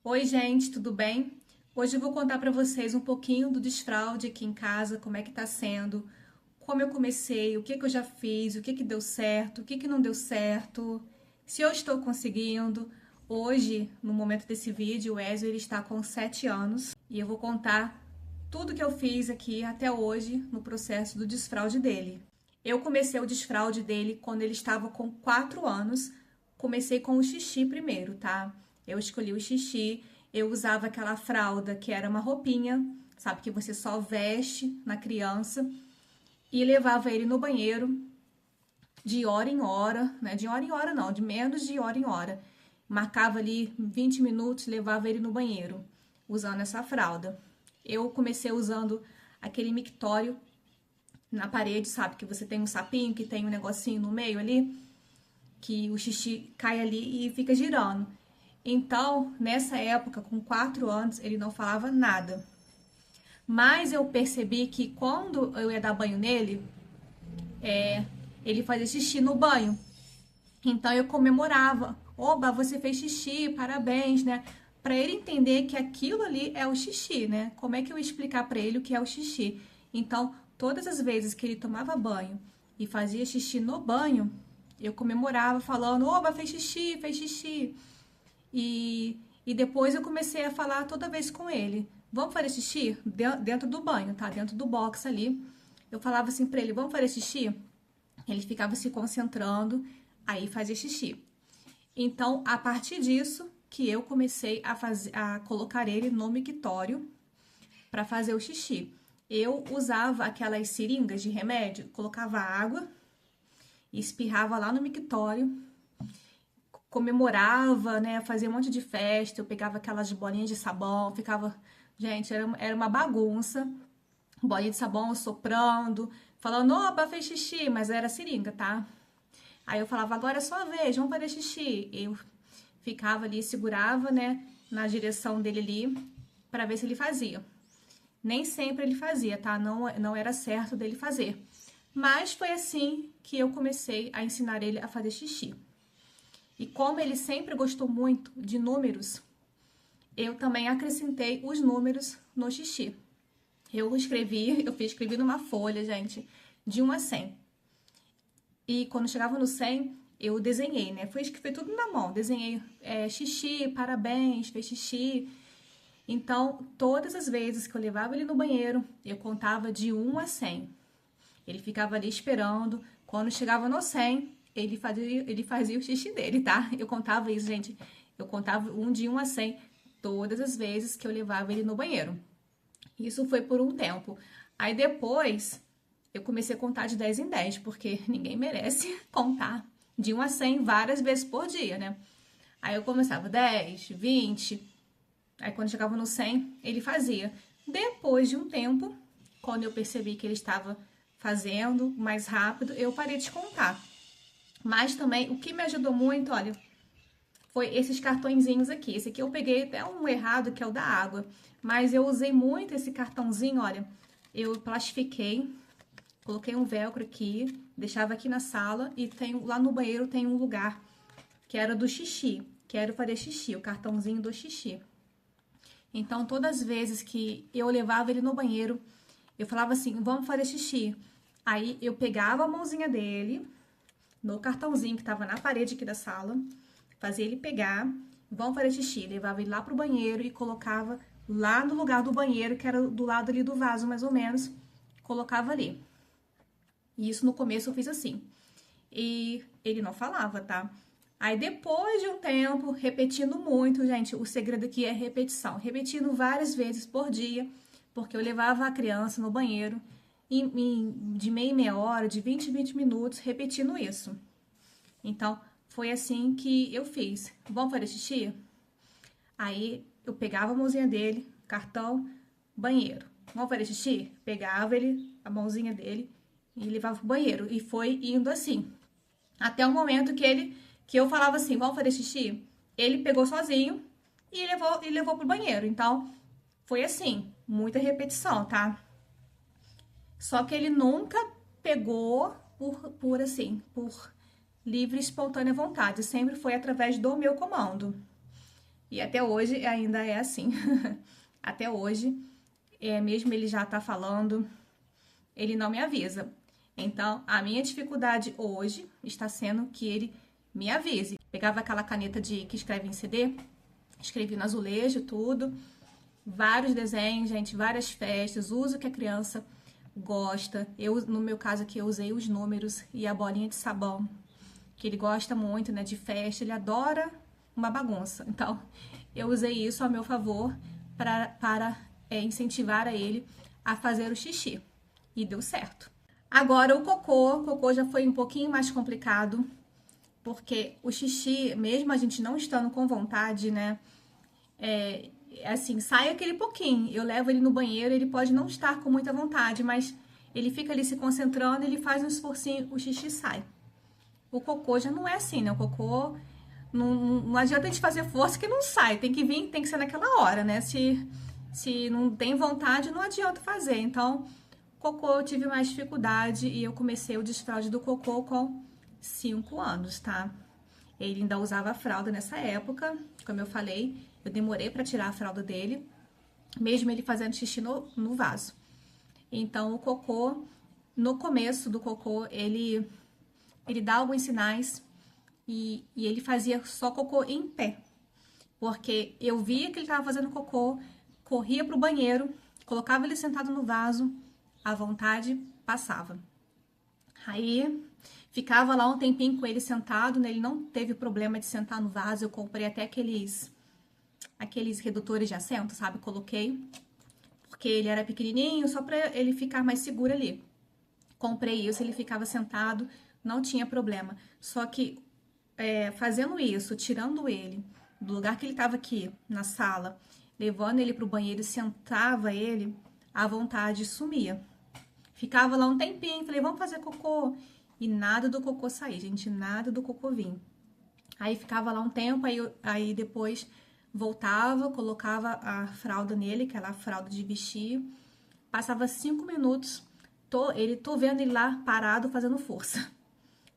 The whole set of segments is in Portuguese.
Oi, gente, tudo bem? Hoje eu vou contar para vocês um pouquinho do desfraude aqui em casa, como é que tá sendo, como eu comecei, o que que eu já fiz, o que que deu certo, o que que não deu certo, se eu estou conseguindo. Hoje, no momento desse vídeo, o Ezio ele está com 7 anos e eu vou contar tudo que eu fiz aqui até hoje no processo do desfraude dele. Eu comecei o desfraude dele quando ele estava com 4 anos. Comecei com o xixi primeiro, tá? Eu escolhi o xixi, eu usava aquela fralda que era uma roupinha, sabe, que você só veste na criança, e levava ele no banheiro de hora em hora, né? De hora em hora não, de menos de hora em hora. Marcava ali 20 minutos, levava ele no banheiro, usando essa fralda. Eu comecei usando aquele mictório na parede, sabe? Que você tem um sapinho que tem um negocinho no meio ali, que o xixi cai ali e fica girando. Então, nessa época, com 4 anos, ele não falava nada. Mas eu percebi que quando eu ia dar banho nele, ele fazia xixi no banho. Então eu comemorava. Oba, você fez xixi, parabéns, né? Para ele entender que aquilo ali é o xixi, né? Como é que eu ia explicar para ele o que é o xixi? Então, todas as vezes que ele tomava banho e fazia xixi no banho, eu comemorava falando: Oba, fez xixi, fez xixi. E depois eu comecei a falar toda vez com ele: Vamos fazer xixi? Dentro do banho, tá? Dentro do box ali. Eu falava assim pra ele: Vamos fazer xixi? Ele ficava se concentrando, aí fazia xixi. Então, a partir disso, que eu comecei a colocar ele no mictório para fazer o xixi. Eu usava aquelas seringas de remédio, colocava água e espirrava lá no mictório, comemorava, né? Fazia um monte de festa, eu pegava aquelas bolinhas de sabão, ficava. Gente, era uma bagunça. Bolinha de sabão soprando, falando, opa, fez xixi, mas era seringa, tá? Aí eu falava, agora é sua vez, vamos fazer xixi. Eu ficava ali, segurava, né, na direção dele ali, para ver se ele fazia. Nem sempre ele fazia, tá? Não era certo dele fazer. Mas foi assim que eu comecei a ensinar ele a fazer xixi. E como ele sempre gostou muito de números, eu também acrescentei os números no xixi. Escrevi numa folha, gente, de 1 a 100. E quando chegava no 100, eu desenhei, né? Foi tudo na mão. Desenhei xixi, parabéns, fez xixi. Então, todas as vezes que eu levava ele no banheiro, eu contava de 1 a 100. Ele ficava ali esperando. Quando chegava no 100, ele fazia o xixi dele, tá? Eu contava isso, gente. Eu contava de 1 a 100 todas as vezes que eu levava ele no banheiro. Isso foi por um tempo. Aí depois eu comecei a contar de 10 em 10, porque ninguém merece contar de 1 a 100 várias vezes por dia, né? Aí eu começava 10, 20, aí quando chegava no 100, ele fazia. Depois de um tempo, quando eu percebi que ele estava fazendo mais rápido, eu parei de contar. Mas também, o que me ajudou muito, olha, foi esses cartõezinhos aqui. Esse aqui eu peguei até um errado, que é o da água. Mas eu usei muito esse cartãozinho, olha. Eu plastifiquei, coloquei um velcro aqui, deixava aqui na sala e lá no banheiro tem um lugar que era do xixi. Quero fazer xixi, o cartãozinho do xixi. Então, todas as vezes que eu levava ele no banheiro, eu falava assim, vamos fazer xixi. Aí eu pegava a mãozinha dele, no cartãozinho que tava na parede aqui da sala, fazia ele pegar, vamos fazer xixi, levava ele lá pro banheiro e colocava lá no lugar do banheiro, que era do lado ali do vaso, mais ou menos, colocava ali. E isso no começo eu fiz assim. E ele não falava, tá? Aí depois de um tempo, repetindo muito, gente, o segredo aqui é repetição. Repetindo várias vezes por dia, porque eu levava a criança no banheiro de meia em meia hora, de 20 em 20 minutos, repetindo isso. Então, foi assim que eu fiz. Vamos fazer xixi? Aí eu pegava a mãozinha dele, cartão, banheiro. Vamos fazer xixi? Pegava ele, a mãozinha dele e levava pro banheiro. E foi indo assim. Até o momento que eu falava assim, vamos fazer xixi? Ele pegou sozinho e levou pro banheiro. Então, foi assim, muita repetição, tá? Só que ele nunca pegou por livre e espontânea vontade. Sempre foi através do meu comando. E até hoje ainda é assim. Até hoje, mesmo ele já tá falando, ele não me avisa. Então, a minha dificuldade hoje está sendo que ele me avise. Pegava aquela caneta que escreve em CD, escrevi no azulejo, tudo. Vários desenhos, gente, várias festas, uso que a criança gosta. No meu caso aqui, eu usei os números e a bolinha de sabão, que ele gosta muito, né, de festa, ele adora uma bagunça. Então, eu usei isso a meu favor para incentivar a ele a fazer o xixi. E deu certo. Agora, o cocô já foi um pouquinho mais complicado, porque o xixi, mesmo a gente não estando com vontade, né, assim, sai aquele pouquinho. Eu levo ele no banheiro, ele pode não estar com muita vontade, mas ele fica ali se concentrando, ele faz um esforcinho, o xixi sai. O cocô já não é assim, né? O cocô não adianta a gente fazer força que não sai. Tem que vir, tem que ser naquela hora, né? Se não tem vontade, não adianta fazer. Então, cocô eu tive mais dificuldade e eu comecei o desfraude do cocô com 5 anos, tá? Ele ainda usava fralda nessa época, como eu falei, eu demorei para tirar a fralda dele, mesmo ele fazendo xixi no vaso. Então, o cocô, no começo do cocô, ele dá alguns sinais e ele fazia só cocô em pé. Porque eu via que ele estava fazendo cocô, corria pro banheiro, colocava ele sentado no vaso, à vontade, passava. Aí, ficava lá um tempinho com ele sentado, né? Ele não teve problema de sentar no vaso, eu comprei até aqueles redutores de assento, sabe? Coloquei, porque ele era pequenininho, só para ele ficar mais seguro ali. Comprei isso, ele ficava sentado, não tinha problema. Só que fazendo isso, tirando ele do lugar que ele estava aqui, na sala, levando ele pro banheiro e sentava ele, à vontade sumia. Ficava lá um tempinho, falei, vamos fazer cocô. E nada do cocô sair, gente, nada do cocô vir. Aí ficava lá um tempo, aí depois voltava, colocava a fralda nele, aquela fralda de vestir. Passava 5 minutos, tô vendo ele lá parado fazendo força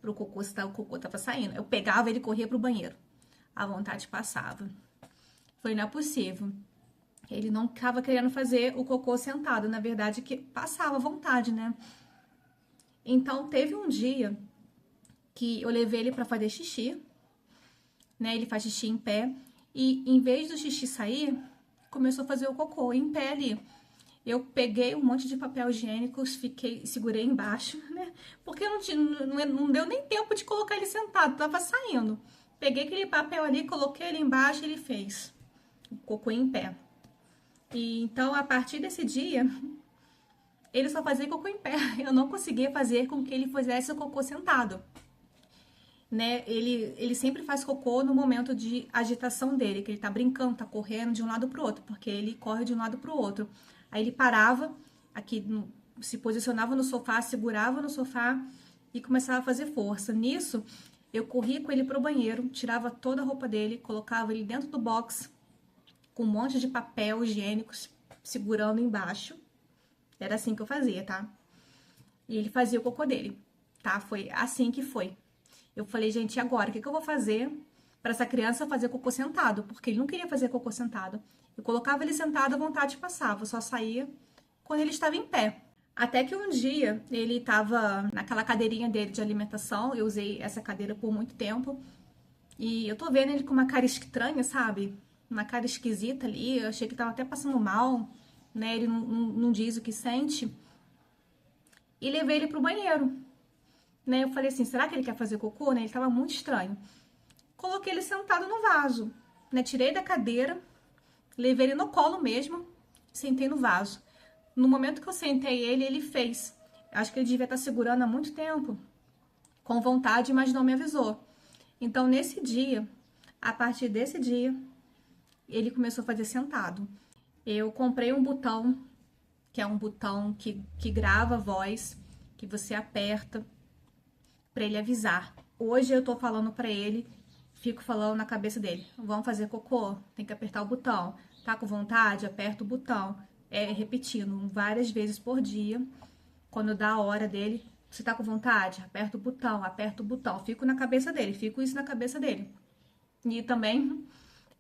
pro cocô, se o cocô tava saindo. Eu pegava ele e corria pro banheiro. A vontade passava. Foi não é possível. Ele não estava querendo fazer o cocô sentado, na verdade que passava vontade, né? Então teve um dia que eu levei ele para fazer xixi, né? Ele faz xixi em pé e em vez do xixi sair, começou a fazer o cocô em pé ali. Eu peguei um monte de papel higiênico, segurei embaixo, né? Porque não deu nem tempo de colocar ele sentado, tava saindo. Peguei aquele papel ali, coloquei ele embaixo e ele fez o cocô em pé. E então, a partir desse dia, ele só fazia cocô em pé. Eu não conseguia fazer com que ele fizesse o cocô sentado. Né? Ele sempre faz cocô no momento de agitação dele, que ele tá brincando, tá correndo de um lado pro outro, porque ele corre de um lado pro outro. Aí ele parava, se posicionava no sofá, segurava no sofá e começava a fazer força. Nisso, eu corria com ele pro banheiro, tirava toda a roupa dele, colocava ele dentro do box, com um monte de papel higiênico segurando embaixo. Era assim que eu fazia, tá? E ele fazia o cocô dele, tá? Foi assim que foi. Eu falei, gente, e agora? O que eu vou fazer para essa criança fazer cocô sentado? Porque ele não queria fazer cocô sentado. Eu colocava ele sentado, à vontade passava. Só saía quando ele estava em pé. Até que um dia, ele estava naquela cadeirinha dele de alimentação. Eu usei essa cadeira por muito tempo. E eu tô vendo ele com uma cara estranha, sabe? Uma cara esquisita ali. Eu achei que tava até passando mal, né? Ele não diz o que sente. E levei ele pro banheiro. Né? Eu falei assim, será que ele quer fazer cocô? Né? Ele tava muito estranho. Coloquei ele sentado no vaso, né? Tirei da cadeira, levei ele no colo mesmo, sentei no vaso. No momento que eu sentei ele, ele fez. Acho que ele devia estar segurando há muito tempo, com vontade, mas não me avisou. Então, nesse dia, a partir desse dia, ele começou a fazer sentado. Eu comprei um botão, que é um botão que grava a voz, que você aperta para ele avisar. Hoje eu tô falando para ele, fico falando na cabeça dele, vamos fazer cocô? Tem que apertar o botão. Tá com vontade? Aperta o botão. Repetindo várias vezes por dia. Quando dá a hora dele, você tá com vontade? Aperta o botão, aperta o botão. Fico na cabeça dele, fico isso na cabeça dele. E também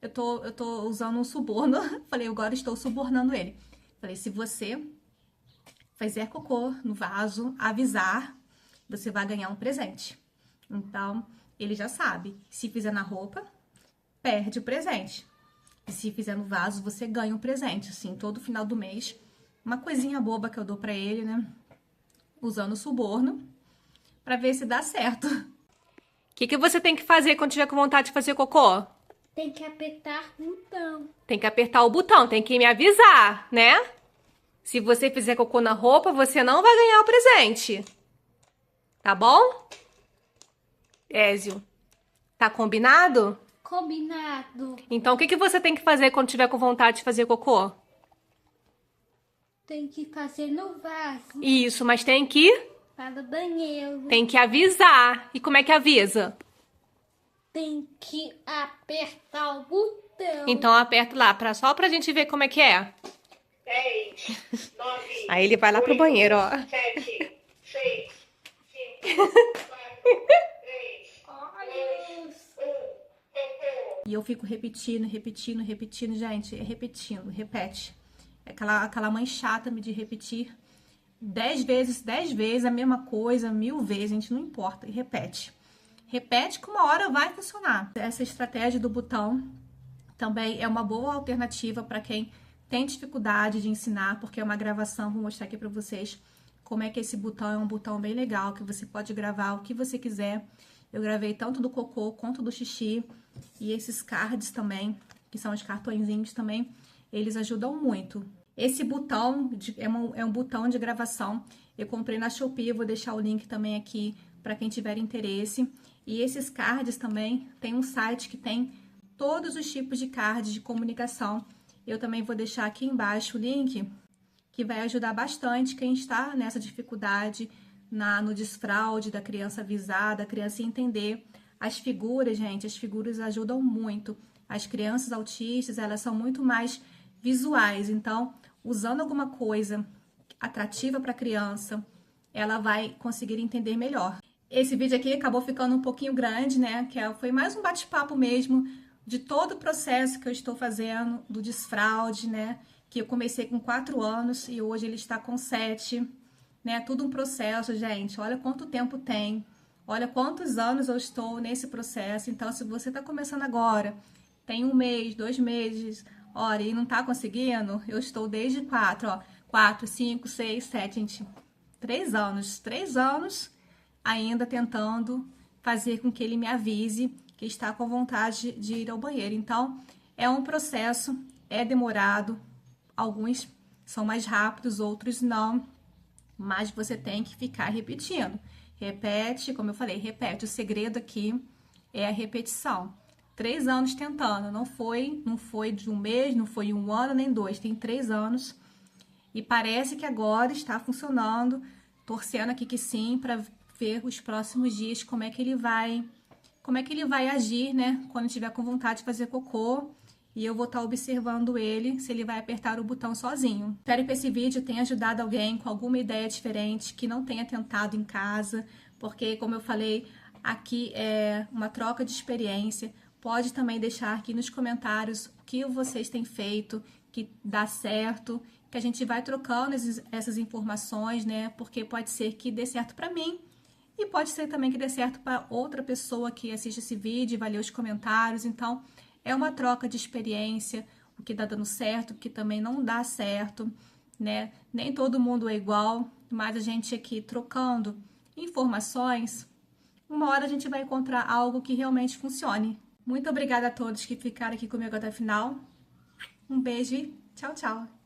eu tô usando um suborno. Falei, agora estou subornando ele. Falei, se você fizer cocô no vaso, avisar, você vai ganhar um presente. Então, ele já sabe. Se fizer na roupa, perde o presente. E se fizer no vaso, você ganha um presente. Assim, todo final do mês. Uma coisinha boba que eu dou pra ele, né? Usando o suborno. Pra ver se dá certo. O que você tem que fazer quando tiver com vontade de fazer cocô? Tem que apertar o botão. Tem que apertar o botão, tem que me avisar, né? Se você fizer cocô na roupa, você não vai ganhar o presente. Tá bom? Ézio, tá combinado? Combinado. Então, o que você tem que fazer quando tiver com vontade de fazer cocô? Tem que fazer no vaso. Isso, mas tem que Para o banheiro. avisar. E como é que avisa? Tem que apertar o botão. Então, aperta lá, só pra gente ver como é que é. 10, 9, Aí ele vai lá pro 8, banheiro, ó. 7, 6, 5, 4, 3, Olha. 2, 1. E eu fico repetindo, gente, repetindo, repete. É aquela mãe chata de repetir 10 vezes a mesma coisa, 1000 vezes, a gente não importa, e repete. Repete que uma hora vai funcionar. Essa estratégia do botão também é uma boa alternativa para quem tem dificuldade de ensinar, porque é uma gravação, vou mostrar aqui para vocês como é que esse botão é um botão bem legal, que você pode gravar o que você quiser. Eu gravei tanto do cocô quanto do xixi, e esses cards também, que são os cartõezinhos também, eles ajudam muito. Esse botão é um botão de gravação, eu comprei na Shopee, eu vou deixar o link também aqui para quem tiver interesse. E esses cards também, tem um site que tem todos os tipos de cards de comunicação. Eu também vou deixar aqui embaixo o link, que vai ajudar bastante quem está nessa dificuldade no desfraude da criança avisar, da criança entender. As figuras, gente, as figuras ajudam muito. As crianças autistas, elas são muito mais visuais, então, usando alguma coisa atrativa para a criança, ela vai conseguir entender melhor. Esse vídeo aqui acabou ficando um pouquinho grande, né? Foi mais um bate-papo mesmo de todo o processo que eu estou fazendo do desfraude, né? Que eu comecei com 4 anos e hoje ele está com 7, né? Tudo um processo, gente. Olha quanto tempo tem. Olha quantos anos eu estou nesse processo. Então, se você está começando agora, tem 1 mês, 2 meses, olha, e não está conseguindo, eu estou desde 4, ó. 4, 5, 6, 7, gente. 3 anos. 3 anos ainda tentando fazer com que ele me avise que está com vontade de ir ao banheiro. Então, é um processo, é demorado, alguns são mais rápidos, outros não, mas você tem que ficar repetindo. Repete, como eu falei, repete. O segredo aqui é a repetição. 3 anos tentando, não foi de 1 mês, não foi 1 ano, nem 2, tem 3 anos. E parece que agora está funcionando, torcendo aqui que sim, para ver os próximos dias como é que ele vai agir, né, quando tiver com vontade de fazer cocô, e eu vou estar observando ele, se ele vai apertar o botão sozinho. Espero que esse vídeo tenha ajudado alguém com alguma ideia diferente, que não tenha tentado em casa, porque, como eu falei, aqui é uma troca de experiência. Pode também deixar aqui nos comentários o que vocês têm feito, que dá certo, que a gente vai trocando essas informações, né, porque pode ser que dê certo para mim, e pode ser também que dê certo para outra pessoa que assiste esse vídeo e vai ler os comentários. Então, é uma troca de experiência, o que tá dando certo, o que também não dá certo, né? Nem todo mundo é igual, mas a gente aqui trocando informações, uma hora a gente vai encontrar algo que realmente funcione. Muito obrigada a todos que ficaram aqui comigo até o final. Um beijo e tchau, tchau!